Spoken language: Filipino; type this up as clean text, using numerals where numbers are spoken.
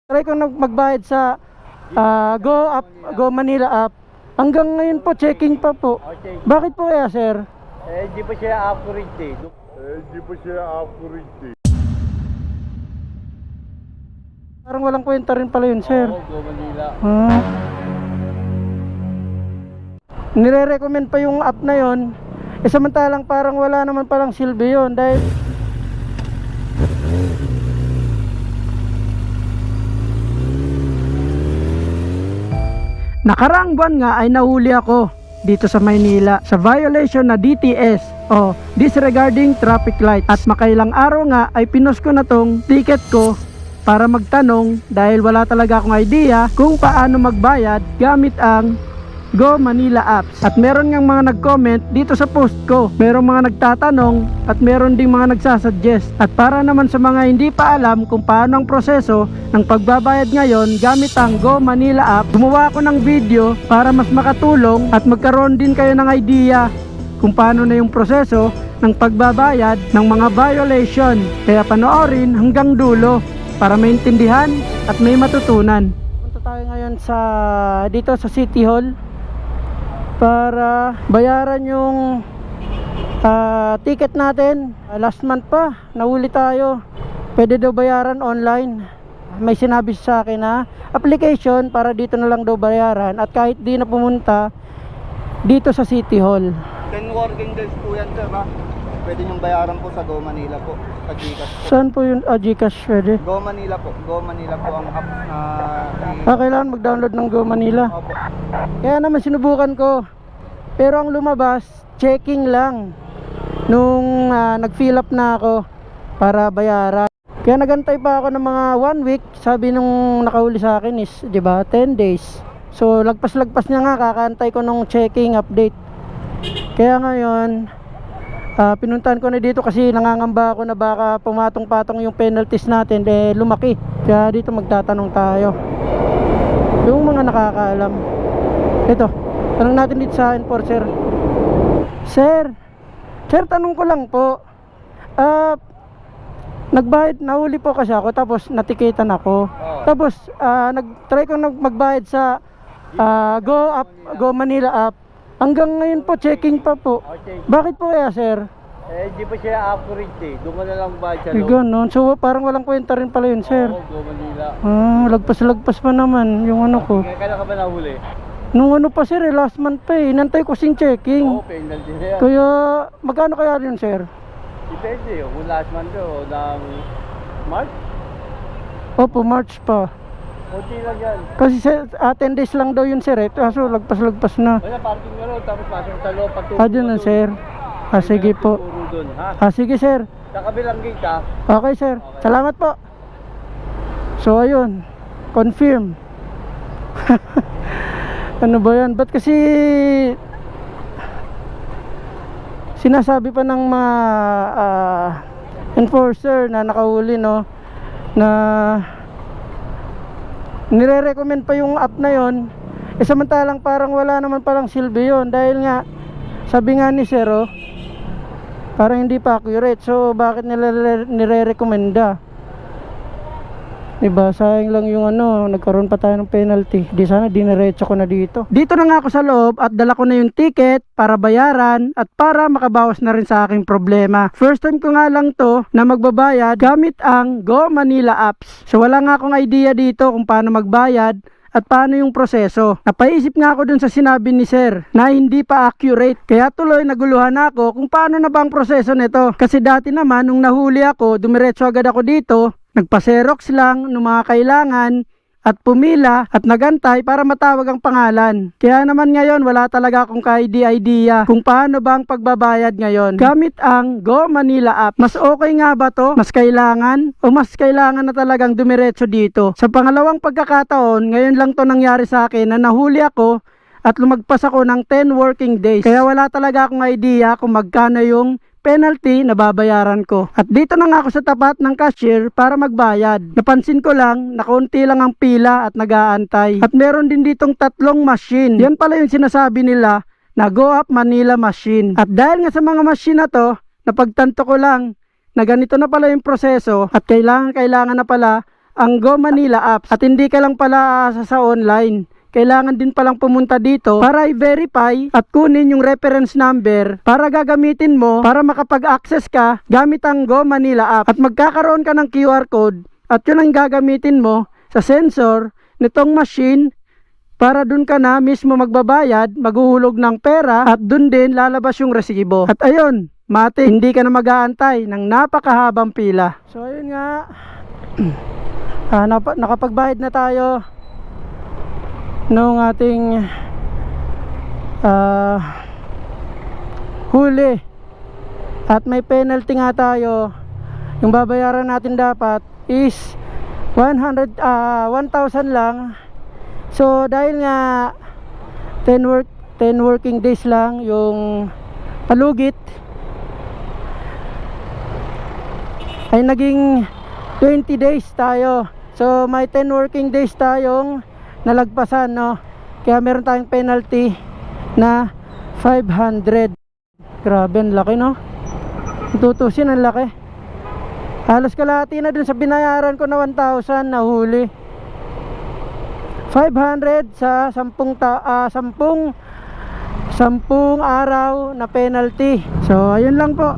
Try ko magbayad sa Go Manila app. Hanggang ngayon po, checking pa po. Okay. Bakit po kaya, sir? Hindi pa siya accurate eh. Parang walang kwenta rin pala yun, sir. Oo, Go Manila. Nire-recommend pa yung app na yon. Samantalang parang wala naman palang silbi yun. Dahil nakaraang buwan nga ay nahuli ako dito sa Maynila sa violation na DTS o disregarding traffic light, at makailang araw nga ay pinost ko na tong ticket ko para magtanong dahil wala talaga akong idea kung paano magbayad gamit ang Go Manila apps. At meron ngang mga nag-comment dito sa post ko, meron mga nagtatanong at meron ding mga nagsasuggest. At para naman sa mga hindi pa alam kung paano ang proseso ng pagbabayad ngayon gamit ang Go Manila app, gumawa ako ng video para mas makatulong at magkaroon din kayo ng idea kung paano na yung proseso ng pagbabayad ng mga violation. Kaya panoorin hanggang dulo para maintindihan at may matutunan. Punta tayo ngayon dito sa City Hall para bayaran yung ticket natin. Last month pa nahuli tayo. Pwede daw bayaran online. May sinabi sa akin na application para dito na lang daw bayaran, at kahit di na pumunta dito sa City Hall. 10 working days po yan, sir, ha? Pwede niyong bayaran po sa Go Manila po, sa Gcash po. Saan po yung Gcash pwede? Go Manila po. Go Manila po ang app na Kailangan mag-download ng Go Manila. Opo. Kaya naman sinubukan ko, pero ang lumabas checking lang nung nag-fill up na ako para bayaran. Kaya nagantay pa ako ng mga 1 week. Sabi nung nakahuli sa akin is, di ba, 10 days. So lagpas-lagpas niya nga, kakantay ko nung checking update. Kaya ngayon pinuntahan ko na dito kasi nangangamba ako na baka pumatong-patong yung penalties natin, lumaki. Kaya dito magtatanong tayo, yung mga nakakaalam. Ito, tanong natin dito sa enforcer. Sir, tanong ko lang po, nagbayad, nahuli po kasi ako, tapos natikitan ako. Tapos nag-try ko magbayad sa Go Manila app. Hanggang ngayon po, checking pa po. Okay. Bakit po kaya, sir? Hindi pa siya accurate eh. Doon ka na lang ba siya? Ganon. So parang walang kwenta rin pala yun, sir. Oo, Go Manila. Lagpas pa naman yung ano ko. Kailan ka ba nahuli? Nung ano pa, sir, last month pa inantay ko sing checking. Oo, penalty na yan. Kaya magkano kaya yun, sir? Depende, kung last month o ng March, Opo, March pa. konti lang yan. Kasi 10 days lang daw yun, sir. Kaso lagpas na. Wala, parking nga ron, tapos pasok sa loob, pagturo Dyan na, sir. Sige po. Dun, ha? Sige, sir. Sa kabilang gate, ha? Okay, sir. Salamat po. So ayun, confirm. Ano ba yan? Ba't kasi sinasabi pa ng mga enforcer na nakahuli, no, na nire-recommend pa yung app na yon, samantalang parang wala naman palang silbi yun. Dahil nga sabi nga ni sir, parang hindi pa accurate. So bakit nila nire-recommenda? Diba, sayang lang yung nagkaroon pa tayo ng penalty. Di sana diniretso ko na dito. Dito na nga ako sa loob at dala ko na yung ticket para bayaran at para makabawas na rin sa aking problema. First time ko nga lang to na magbabayad gamit ang Go Manila apps. So wala nga akong idea dito kung paano magbayad at paano yung proseso. Napaisip nga ako dun sa sinabi ni sir na hindi pa accurate. Kaya tuloy naguluhan ako kung paano na ba ang proseso nito. Kasi dati naman nung nahuli ako, dumiretso agad ako dito. Nagpa-xerox lang ng mga kailangan at pumila at nagantay para matawag ang pangalan. Kaya naman ngayon wala talaga akong idea kung paano ba ang pagbabayad ngayon gamit ang Go Manila app. Mas okay nga ba to? Mas kailangan? O mas kailangan na talagang dumiretso dito? Sa pangalawang pagkakataon, ngayon lang to nangyari sa akin na nahuli ako at lumagpas ako ng 10 working days. Kaya wala talaga akong idea kung magkano yung penalty na babayaran ko. At dito na nga ako sa tapat ng cashier para magbayad. Napansin ko lang na kaunti lang ang pila at nag-aantay. At meron din ditong 3 machine. Yan pala yung sinasabi nila na Go Up Manila machine. At dahil nga sa mga machine na to, napagtanto ko lang na ganito na pala yung proseso at kailangan na pala ang Go Manila apps. At hindi ka lang pala sa online. Kailangan din palang pumunta dito para i-verify at kunin yung reference number para gagamitin mo para makapag-access ka gamit ang Go Manila app. At magkakaroon ka ng QR code at yun ang gagamitin mo sa sensor nitong machine para dun ka na mismo magbabayad, maghuhulog ng pera at dun din lalabas yung resibo. At ayun, mate, hindi ka na mag-aantay ng napakahabang pila. So ayun nga, nakapagbayad na tayo nung ating huli at may penalty nga tayo. Yung babayaran natin dapat is 1,000 lang. So dahil nga 10 working days lang yung palugit, ay naging 20 days tayo. So may 10 working days tayong nalagpasan, no? Kaya meron tayong penalty na 500. Grabe, ang laki, no? Tutusin, ang laki. Halos kalahati na dun sa binayaran ko na 1,000 na huli. 500 sa 10 araw na penalty. So ayun lang po.